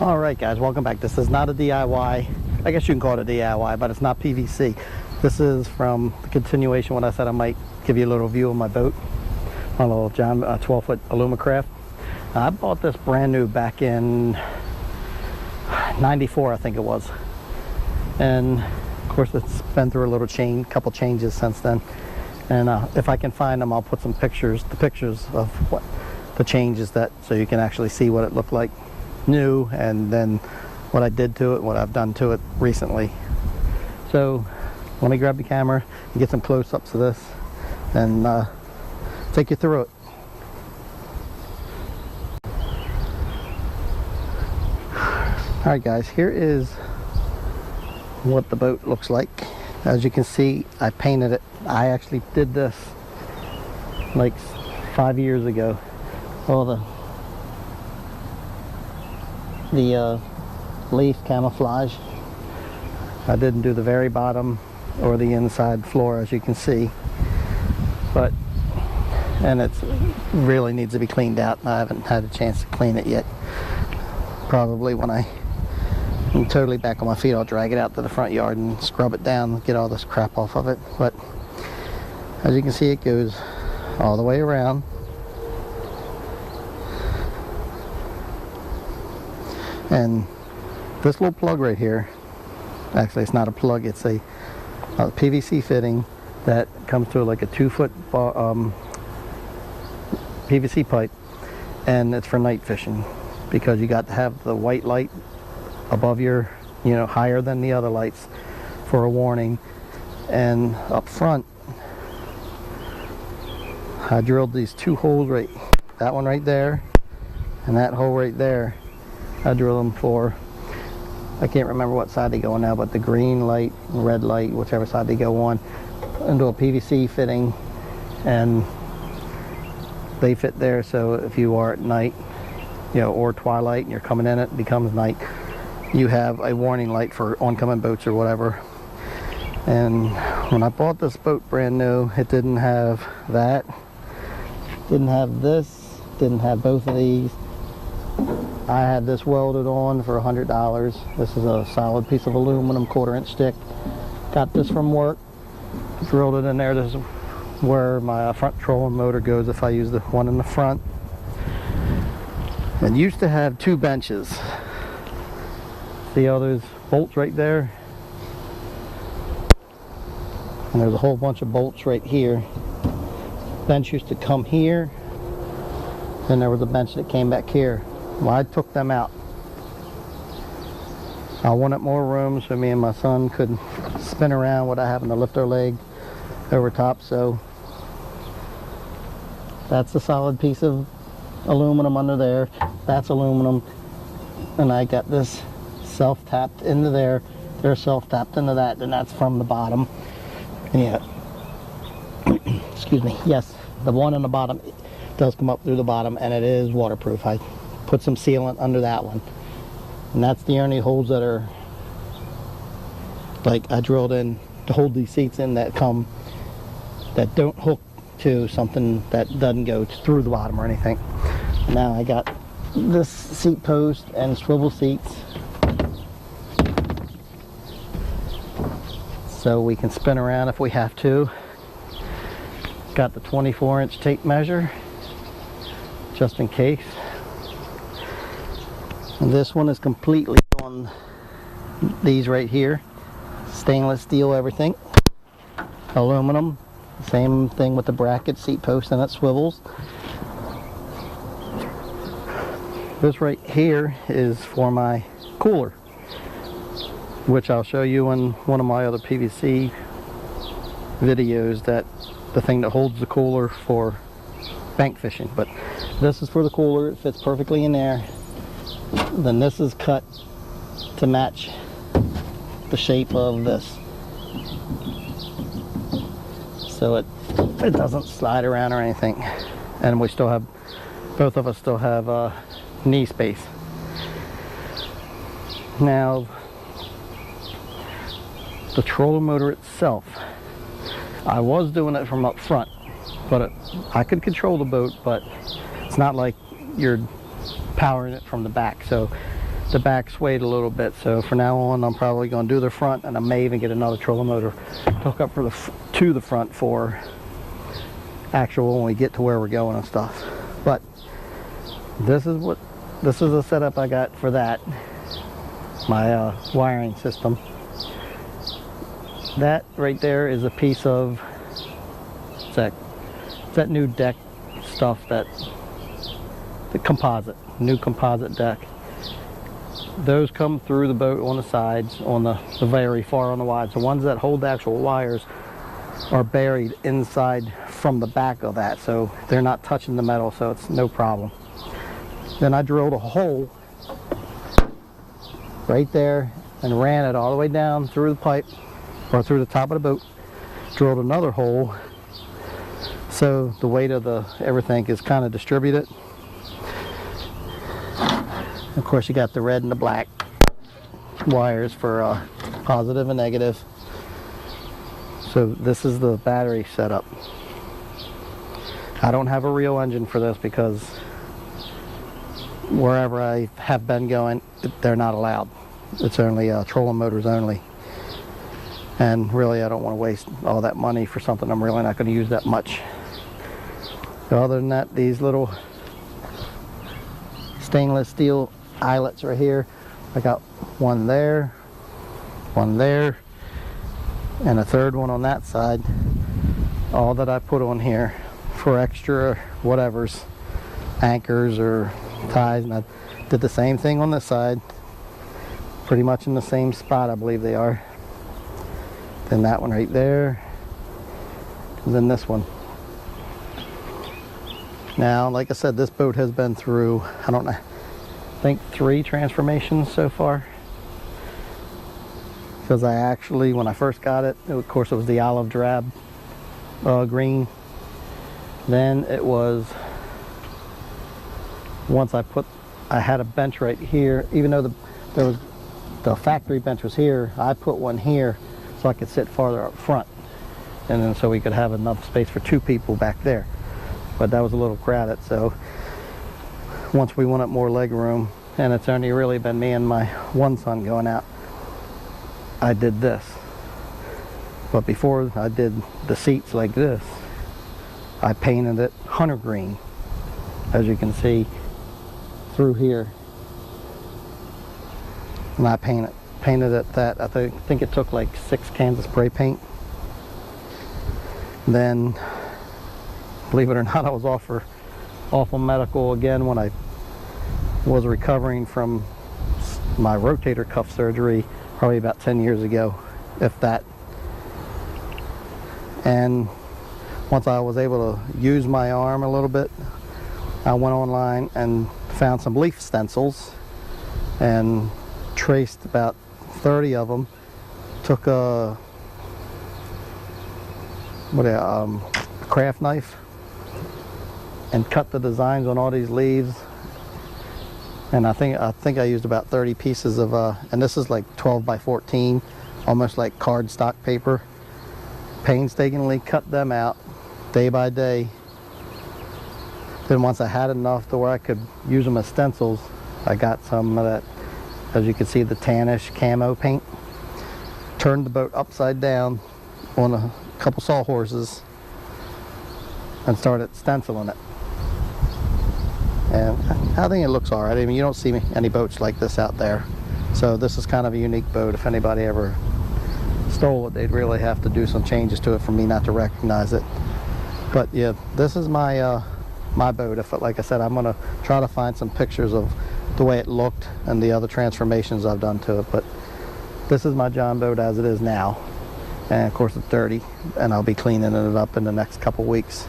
Alright guys, welcome back. This is not a DIY. I guess you can call it a DIY, but it's not PVC. This is from the continuation when I said I might give you a little view of my boat. My little 12-foot Alumacraft. I bought this brand new back in 94, I think it was. And of course it's been through a little couple changes since then. And if I can find them, I'll put some pictures of what the changes so you can actually see what it looked like new, and then what I did to it, what I've done to it recently. So let me grab the camera and get some close-ups of this and take you through it. Alright guys, here is what the boat looks like. As you can see, I painted it. I actually did this like 5 years ago. All the leaf camouflage. I didn't do the very bottom or the inside floor, as you can see, and it really needs to be cleaned out. I haven't had a chance to clean it yet. Probably when I'm totally back on my feet, I'll drag it out to the front yard and scrub it down, get all this crap off of it. But as you can see, it goes all the way around. And this little plug right here, actually it's not a plug, it's a PVC fitting that comes to like a 2-foot PVC pipe, and it's for night fishing because you got to have the white light above your, higher than the other lights for a warning. And up front, I drilled these 2 holes, right, that one right there and that hole right there. I drill them for, I can't remember what side they go on now, but the green light, red light, whichever side they go on, into a PVC fitting, and they fit there. So if you are at night, or twilight, and you're coming in, it becomes night, you have a warning light for oncoming boats or whatever. And when I bought this boat brand new, it didn't have that, didn't have this, didn't have both of these. I had this welded on for $100. This is a solid piece of aluminum 1/4-inch stick. Got this from work, drilled it in there. This is where my front trolling motor goes if I use the one in the front. And used to have 2 benches. See all those bolts right there? And there's a whole bunch of bolts right here. Bench used to come here, and there was a bench that came back here. Well, I took them out. I wanted more room so me and my son could spin around without having to lift our leg over top. So that's a solid piece of aluminum under there. That's aluminum. And I got this self-tapped into there. They're self-tapped into that, and that's from the bottom. And yeah, excuse me. Yes, the one on the bottom does come up through the bottom, and it is waterproof. I put some sealant under that one, and that's the only holes that are, like, I drilled in to hold these seats in that don't hook to something that doesn't go through the bottom or anything. Now I got this seat post and swivel seats so we can spin around if we have to. Got the 24-inch tape measure just in case. And this one is completely on these right here. Stainless steel, everything. Aluminum. Same thing with the bracket, seat post, and it swivels. This right here is for my cooler, which I'll show you in one of my other PVC videos, that the thing that holds the cooler for bank fishing. But this is for the cooler. It fits perfectly in there. Then this is cut to match the shape of this, so it doesn't slide around or anything. And we still have, both of us still have knee space. Now the trolling motor itself, I was doing it from up front, but I could control the boat, but it's not like you're powering it from the back. So the back swayed a little bit. So for now on, I'm probably going to do the front, and I may even get another trolling motor to hook up for to the front for actual when we get to where we're going and stuff. But this is the setup I got for that. My wiring system. That right there is a piece of that new deck stuff, the new composite deck. Those come through the boat on the sides, on the very far on the wide. The ones that hold the actual wires are buried inside from the back of that, so they're not touching the metal, so it's no problem. Then I drilled a hole right there and ran it all the way down through the pipe, or through the top of the boat. Drilled another hole so the weight of everything is kind of distributed. Of course, you got the red and the black wires for positive and negative. So this is the battery setup. I don't have a real engine for this because wherever I have been going, they're not allowed. It's only trolling motors only. And really, I don't want to waste all that money for something I'm really not going to use that much. So other than that, these little stainless steel eyelets right here. I got one there, and a third one on that side. All that I put on here for extra whatevers, anchors or ties. And I did the same thing on this side, pretty much in the same spot, I believe they are. Then that one right there, and then this one. Now, like I said, this boat has been through, I don't know, I think 3 transformations so far. Because I actually, when I first got it, of course it was the olive drab green. Then it was, once I had a bench right here, even though the factory bench was here, I put one here so I could sit farther up front. And then so we could have enough space for 2 people back there. But that was a little crowded, so once we wanted more leg room, and it's only really been me and my one son going out, I did this. But before I did the seats like this, I painted it hunter green, as you can see through here. And I painted it that, I think it took like 6 cans of spray paint. Then, believe it or not, I was off on medical again when I was recovering from my rotator cuff surgery probably about 10 years ago, if that. And once I was able to use my arm a little bit, I went online and found some leaf stencils and traced about 30 of them. Took a craft knife and cut the designs on all these leaves. And I think I used about 30 pieces of, and this is like 12 by 14, almost like cardstock paper. Painstakingly cut them out day by day. Then once I had enough to where I could use them as stencils, I got some of that, as you can see, the tannish camo paint. Turned the boat upside down on a couple sawhorses and started stenciling it. And I think it looks all right. I mean, you don't see any boats like this out there. So this is kind of a unique boat. If anybody ever stole it, they'd really have to do some changes to it for me not to recognize it. But yeah, this is my my boat. Like I said, I'm gonna try to find some pictures of the way it looked and the other transformations I've done to it. But this is my Jonboat as it is now. And of course it's dirty, and I'll be cleaning it up in the next couple weeks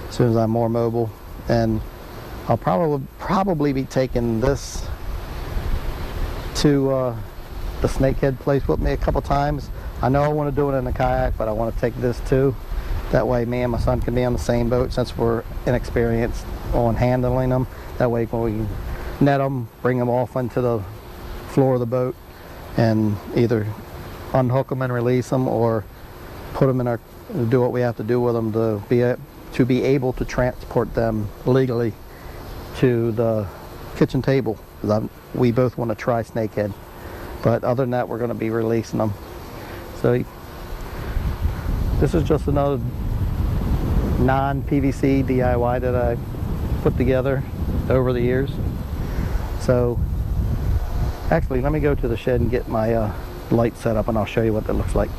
as soon as I'm more mobile. And I'll probably be taking this to the snakehead place with me a couple times. I know I want to do it in a kayak, but I want to take this too. That way me and my son can be on the same boat, since we're inexperienced on handling them. That way when we net them, bring them off into the floor of the boat and either unhook them and release them, or put them in do what we have to do with them to be able to transport them legally to the kitchen table because we both want to try snakehead. But other than that, we're going to be releasing them. So this is just another non-PVC DIY that I put together over the years. So actually, let me go to the shed and get my light set up, and I'll show you what that looks like.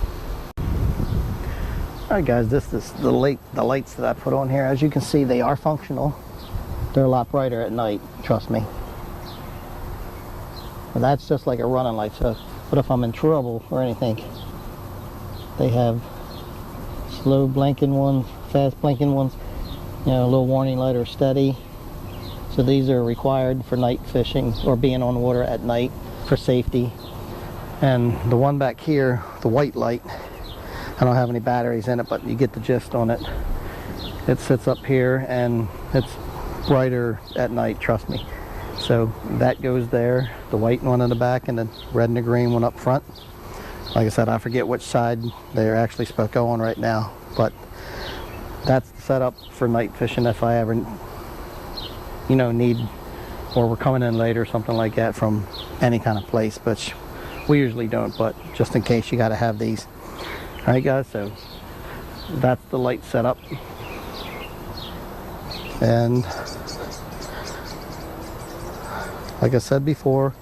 Alright guys, this is the lights that I put on here. As you can see, they are functional. They're a lot brighter at night, trust me. But that's just like a running light, so what if I'm in trouble or anything? They have slow blinking ones, fast blinking ones, you know, a little warning light or steady. So these are required for night fishing or being on water at night for safety. And the one back here, the white light, I don't have any batteries in it, but you get the gist on it. It sits up here and it's brighter at night, trust me. So that goes there, the white one in the back, and the red and the green one up front. Like I said, I forget which side they're actually supposed to go on right now, but that's the setup for night fishing if I ever, you know, need, or we're coming in late or something like that from any kind of place, which we usually don't, but just in case, you got to have these. Alright guys, so that's the light setup. And like I said before,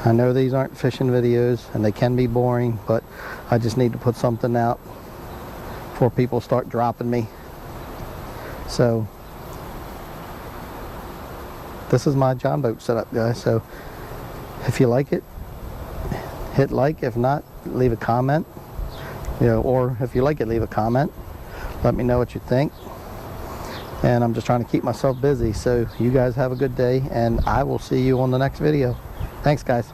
I know these aren't fishing videos and they can be boring, but I just need to put something out before people start dropping me. So this is my Jonboat setup, guys. So if you like it, hit like. If not, leave a comment, you know, or if you like it, leave a comment. Let me know what you think. And I'm just trying to keep myself busy. So you guys have a good day, and I will see you on the next video. Thanks guys.